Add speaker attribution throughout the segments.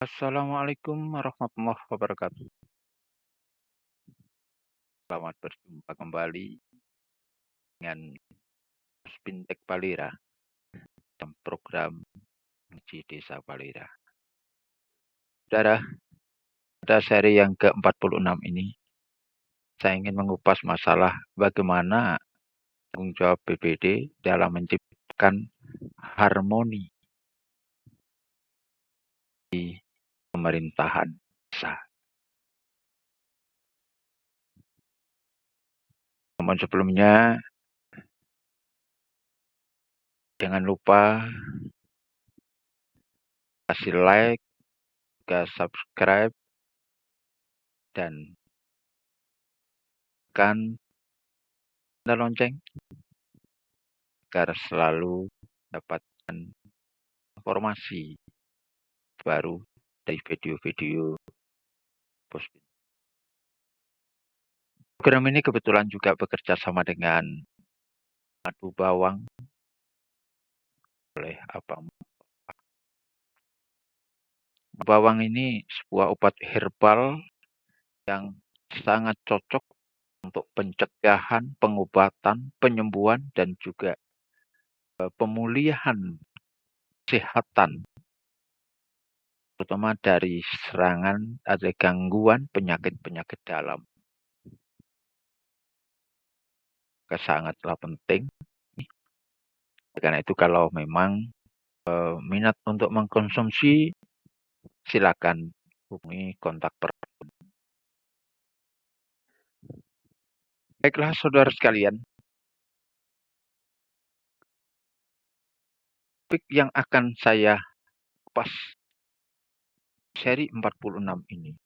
Speaker 1: Assalamualaikum warahmatullahi wabarakatuh. Selamat berjumpa kembali dengan Spintek Palira dalam program Ngaji Desa Palira. Saudara, pada seri yang ke-46 ini, saya ingin mengupas masalah bagaimana tanggung jawab BPD dalam menciptakan harmoni di pemerintahan desa. Namun sebelumnya, jangan lupa kasih like, subscribe, dan tekan tanda lonceng agar selalu mendapatkan informasi baru dari video-video post. Program ini kebetulan juga bekerja sama dengan Madu Bawang oleh Abang. Bawang ini sebuah obat herbal yang sangat cocok untuk pencegahan, pengobatan, penyembuhan, dan juga pemulihan kesehatan, terutama dari serangan atau gangguan penyakit-penyakit dalam. Sangatlah penting. Karena itu kalau memang minat untuk mengkonsumsi, silakan hubungi kontak person. Baiklah saudara sekalian, topik yang akan saya kupas seri 46 ini,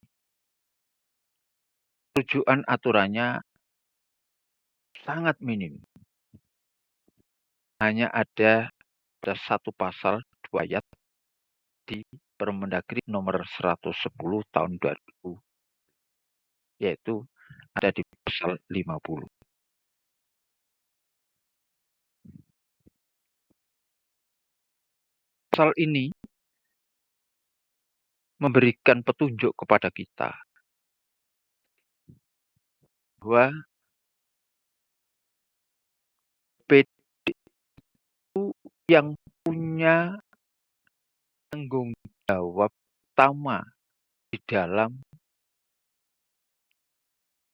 Speaker 1: tujuan aturannya sangat minim. Hanya ada satu pasal 2 ayat di Permendagri nomor 110 tahun 2000, yaitu ada di pasal 50. Pasal ini memberikan petunjuk kepada kita bahwa BPD itu yang punya tanggung jawab utama di dalam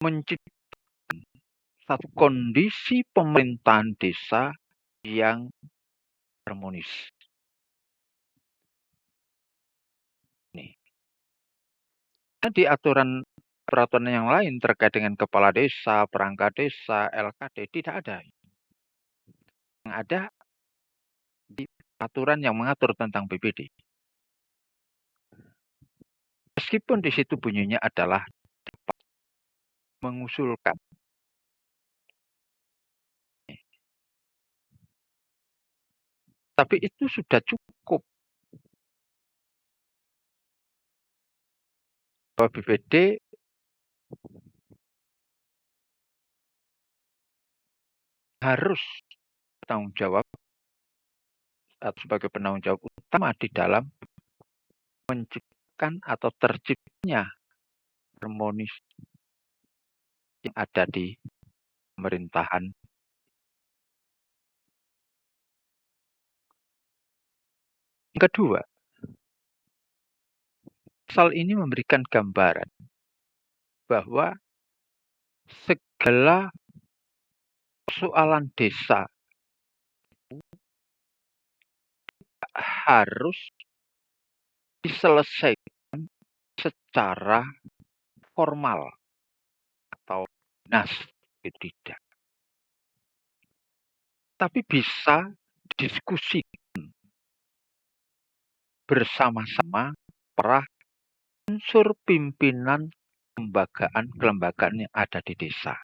Speaker 1: menciptakan satu kondisi pemerintahan desa yang harmonis. Di peraturan yang lain terkait dengan kepala desa, perangkat desa, LKD, tidak ada. Yang ada di aturan yang mengatur tentang BPD. Meskipun di situ bunyinya adalah dapat mengusulkan. Tapi itu sudah cukup. Bahwa BPD harus bertanggung jawab atau sebagai penanggung jawab utama di dalam menciptakan atau terciptanya harmonis yang ada di pemerintahan. Yang kedua, pasal ini memberikan gambaran bahwa segala persoalan desa harus diselesaikan secara formal atau dinas, tidak. Tapi bisa diskusi bersama-sama para unsur pimpinan kelembagaan yang ada di desa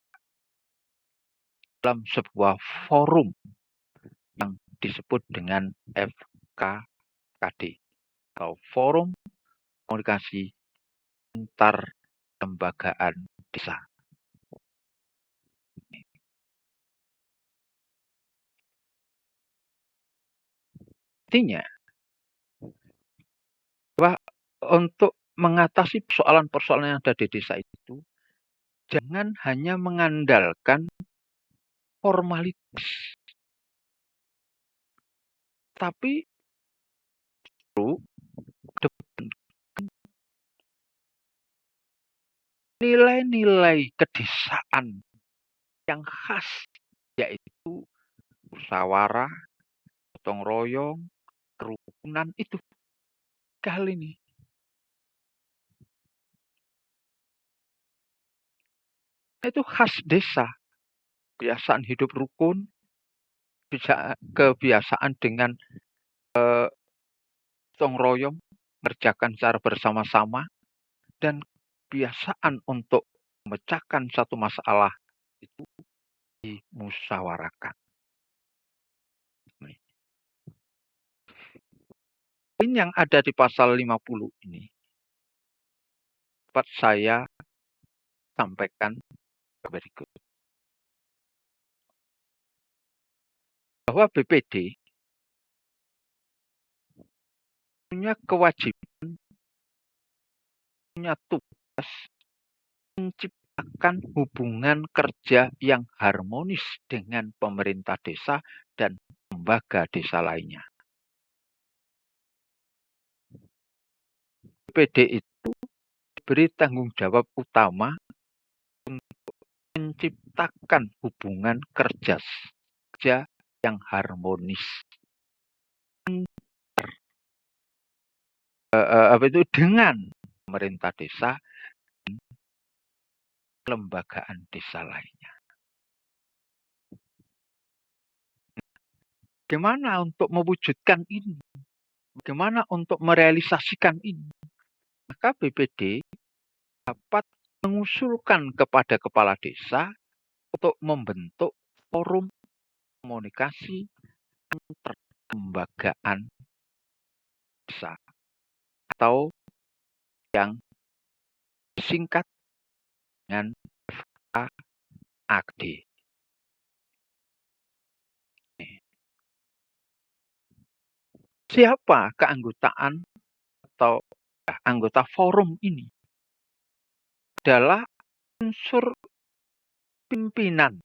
Speaker 1: dalam sebuah forum yang disebut dengan FKKD atau Forum Komunikasi Antar Lembagaan Desa. Artinya bahwa untuk mengatasi persoalan-persoalan yang ada di desa itu, jangan hanya mengandalkan formalitas, tapi perlu nilai-nilai kedesaan yang khas, yaitu musyawarah, gotong royong, kerukunan itu kali ini. Itu khas desa, kebiasaan hidup rukun, kebiasaan dengan gotong royong, mengerjakan secara bersama-sama, dan kebiasaan untuk memecahkan satu masalah itu dimusyawarahkan. Poin yang ada di pasal 50 ini dapat saya sampaikan berikut. Bahwa BPD punya kewajiban, punya tugas menciptakan hubungan kerja yang harmonis dengan pemerintah desa dan lembaga desa lainnya. BPD itu diberi tanggung jawab utama untuk menciptakan hubungan kerja yang harmonis dengan pemerintah desa dan kelembagaan desa lainnya. Bagaimana untuk mewujudkan ini? Bagaimana untuk merealisasikan ini? Maka BPD dapat mengusulkan kepada kepala desa untuk membentuk forum komunikasi antar kelembagaan desa atau yang singkat dengan FAAD. Siapa keanggotaan atau anggota forum ini? Adalah unsur pimpinan.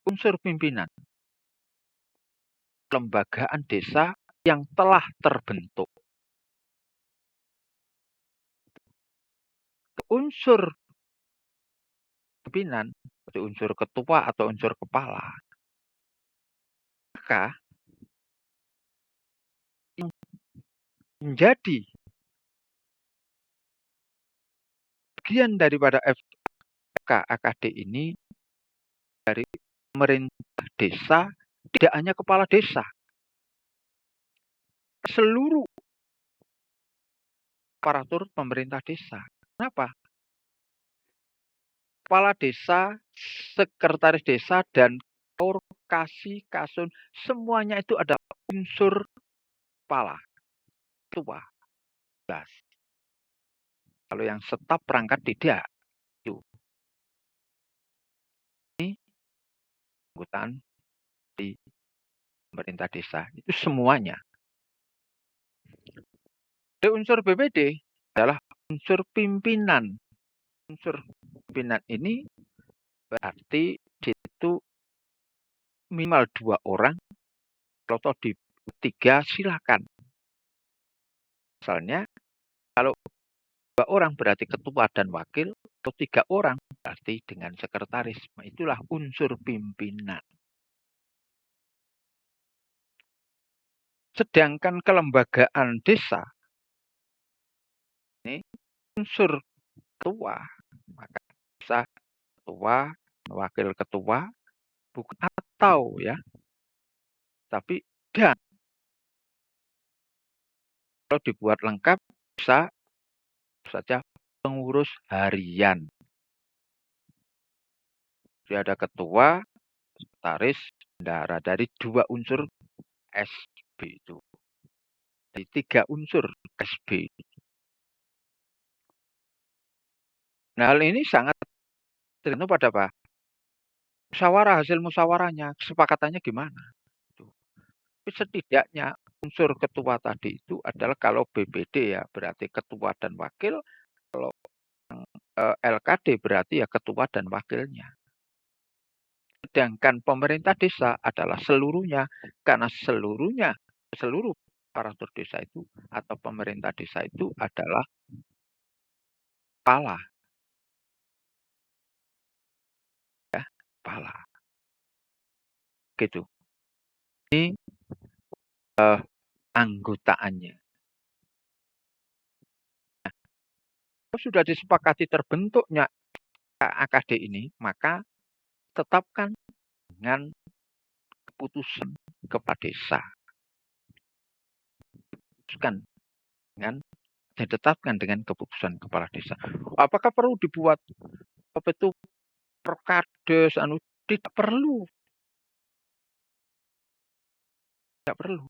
Speaker 1: Unsur pimpinan kelembagaan desa yang telah terbentuk. Unsur pimpinan, seperti unsur ketua atau unsur kepala, maka yang menjadi bagian daripada FKAKD ini dari pemerintah desa, tidak hanya kepala desa, seluruh aparatur pemerintah desa. Kenapa? Kepala desa, sekretaris desa, dan Kasun, semuanya itu ada unsur kepala, ketua, jelas. Kalau yang staf perangkat tidak. Itu. Ini anggotaan di pemerintah desa. Itu semuanya. Jadi unsur BPD adalah unsur pimpinan. Unsur pimpinan ini berarti itu minimal 2 orang. Kalau di 3 silakan. Misalnya kalau 2 orang berarti ketua dan wakil, atau 3 orang berarti dengan sekretaris. Itulah unsur pimpinan. Sedangkan kelembagaan desa ini unsur ketua, maka bisa ketua, wakil ketua, bukan atau ya, tapi dan. Kalau dibuat lengkap bisa saja pengurus harian. Jadi ada ketua, sekretaris, bendahara dari 2 unsur SB itu. Dari 3 unsur SB. Nah, hal ini sangat tergantung pada apa? Musyawarah, hasil musyawarahnya, kesepakatannya gimana. Tapi setidaknya unsur ketua tadi itu adalah kalau BPD ya berarti ketua dan wakil, kalau LKD berarti ya ketua dan wakilnya. Sedangkan pemerintah desa adalah seluruhnya, karena seluruh aparatur desa itu atau pemerintah desa itu adalah kepala, ya, kepala, gitu. Ini anggotaannya. Kalau sudah disepakati terbentuknya AKD ini, maka tetapkan dengan keputusan kepala desa. Putuskan dengan ditetapkan dengan keputusan kepala desa. Apakah perlu dibuat apa itu perkades tidak perlu, tidak perlu.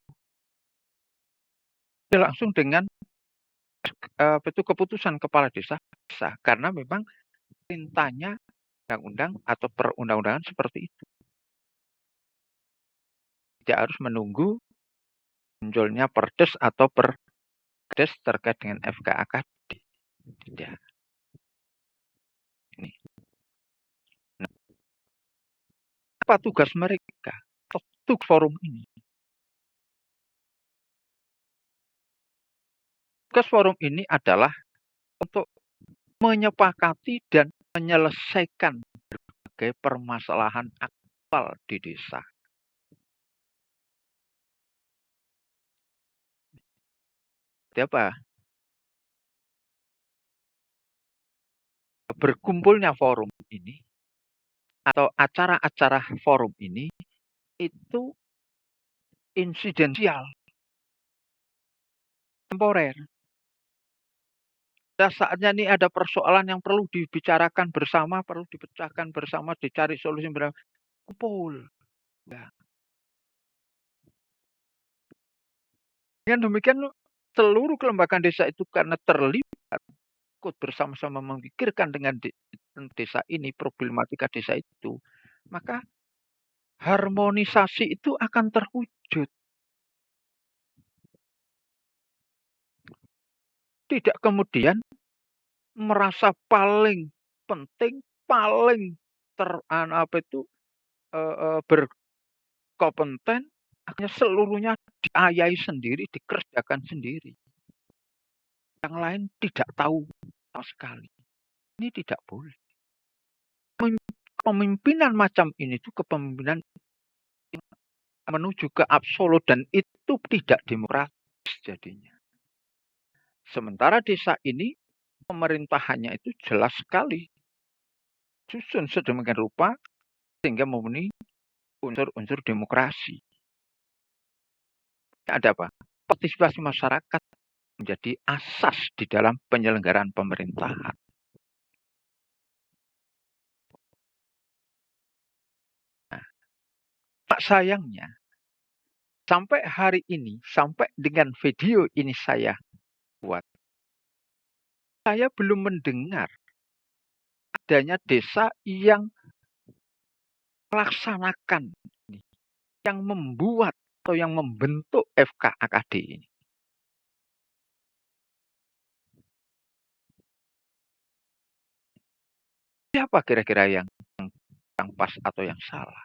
Speaker 1: Ya, langsung dengan apa itu keputusan kepala desa bisa, karena memang perintahnya undang-undang atau perundang-undangan seperti itu. Tidak harus menunggu munculnya perdes atau perdes terkait dengan FKAKD. Tidak. Ini. Nah, apa tugas mereka? Untuk forum ini. Tugas forum ini adalah untuk menyepakati dan menyelesaikan berbagai permasalahan aktual di desa. Jadi apa? Berkumpulnya forum ini atau acara-acara forum ini itu insidensial, temporer. Pada saatnya nih ada persoalan yang perlu dibicarakan bersama, perlu dipecahkan bersama, dicari solusi bersama, kumpul. Ya. Dengan demikian seluruh kelembagaan desa itu karena terlibat ikut bersama-sama memikirkan dengan desa ini, problematika desa itu, maka harmonisasi itu akan terwujud. Tidak kemudian merasa paling penting, paling berkompeten, akhirnya seluruhnya diayai sendiri, dikerjakan sendiri. Yang lain tidak tahu sama sekali. Ini tidak boleh. Kepemimpinan macam ini itu kepemimpinan menuju ke absolut dan itu tidak demokratis jadinya. Sementara desa ini pemerintahannya itu jelas sekali. Susun sedemikian rupa sehingga memenuhi unsur-unsur demokrasi. Ada apa? Partisipasi masyarakat menjadi asas di dalam penyelenggaraan pemerintahan. Nah, sayangnya sampai hari ini, sampai dengan video ini saya buat, saya belum mendengar adanya desa yang melaksanakan ini, yang membuat atau yang membentuk FKAKD ini. Siapa kira-kira yang pas atau yang salah?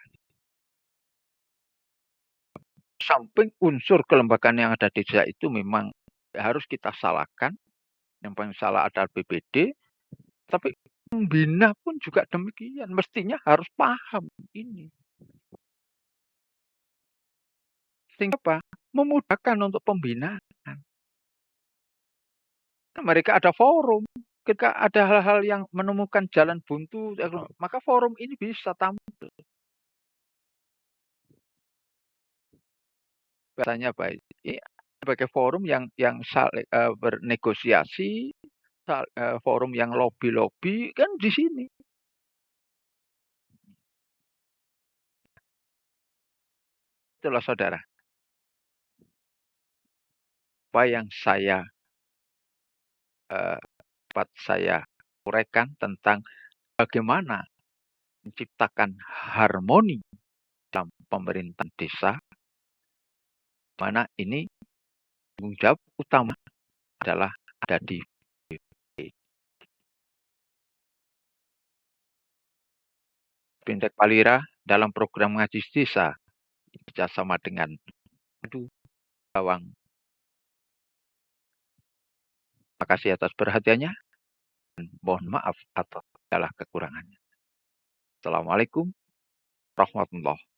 Speaker 1: Samping unsur kelembagaan yang ada di desa itu memang harus kita salahkan. Yang paling salah adalah BPD, tapi pembina pun juga demikian. Mestinya harus paham ini. Sehingga apa? Memudahkan untuk pembinaan. Mereka ada forum. Ketika ada hal-hal yang menemukan jalan buntu, maka forum ini bisa tampil. Biasanya baik. Ini sebagai forum yang bernegosiasi, forum yang lobby-lobby kan di sini. Itulah saudara. Apa yang dapat saya uraikan tentang bagaimana menciptakan harmoni dalam pemerintahan desa mana ini tanggung jawab utama adalah ada di Fintech Palira dalam program Ngaji Desa bekerjasama dengan Adu Bawang. Terima kasih atas perhatiannya dan mohon maaf atas segala kekurangannya. Assalamualaikum warahmatullahi